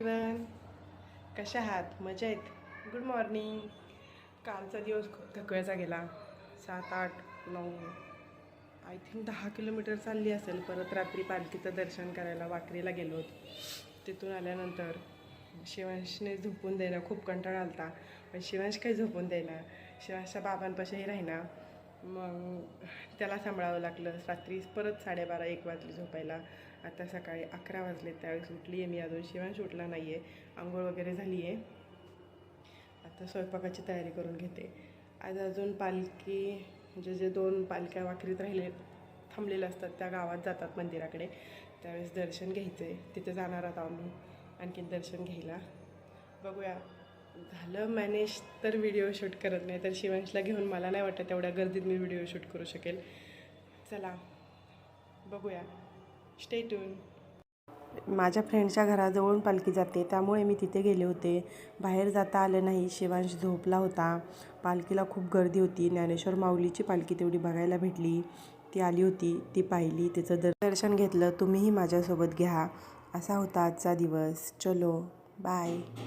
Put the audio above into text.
Even कशा आहात? मजेत? Good morning. कालचा दिवस खूप थकव्याचा गेला. 7, 8, 9 आय थिंक 10 किलोमीटर चालली असेल. परत रात्री पालखीचं दर्शन करायला वाकरीला गेलो होतो. तिथून आल्यानंतर शिवांशने झोपून देणं, खूप कंटाळा आलता, पण शिवांश काही झोपून देणं. शिवांशच्या बाबांपाशीही राहिना. मग त्याला सांभाळावं लागलं. रात्री परत 12:30-1 वाजले झोपायला. आता सकाळी 11 वाजले, त्यावेळेस उठली आहे मी. अजून शिवांश उठला नाही आहे. आंघोळ वगैरे झाली आहे. आता स्वयंपाकाची तयारी करून घेते. आज अजून पालखी म्हणजे जे 2 पालख्या वाखरीत थांबलेल्या असतात त्या गावात जातात मंदिराकडे. त्यावेळेस दर्शन घ्यायचं आहे. तिथे जाणार आहोत आम्ही आणखीन दर्शन घ्यायला. बघूया, झालं मॅनेज तर व्हिडिओ शूट करत नाही, तर शिवांशला घेऊन मला नाही वाटत तेवढ्या गर्दीत मी व्हिडिओ शूट करू शकेल. चला बघूया, स्टे ट्यून. माझ्या फ्रेंडच्या घराजवळून पालखी जाते, त्यामुळे मी तिथे गेले होते. बाहेर जाता आलं नाही. शिवांश झोपला होता. पालखीला खूप गर्दी होती. ज्ञानेश्वर माऊलीची पालखी तेवढी बघायला भेटली. ती आली होती, ती पाहिली, तिचं दर्शन घेतलं. तुम्हीही माझ्यासोबत घ्या. असा होता आजचा दिवस. चलो बाय.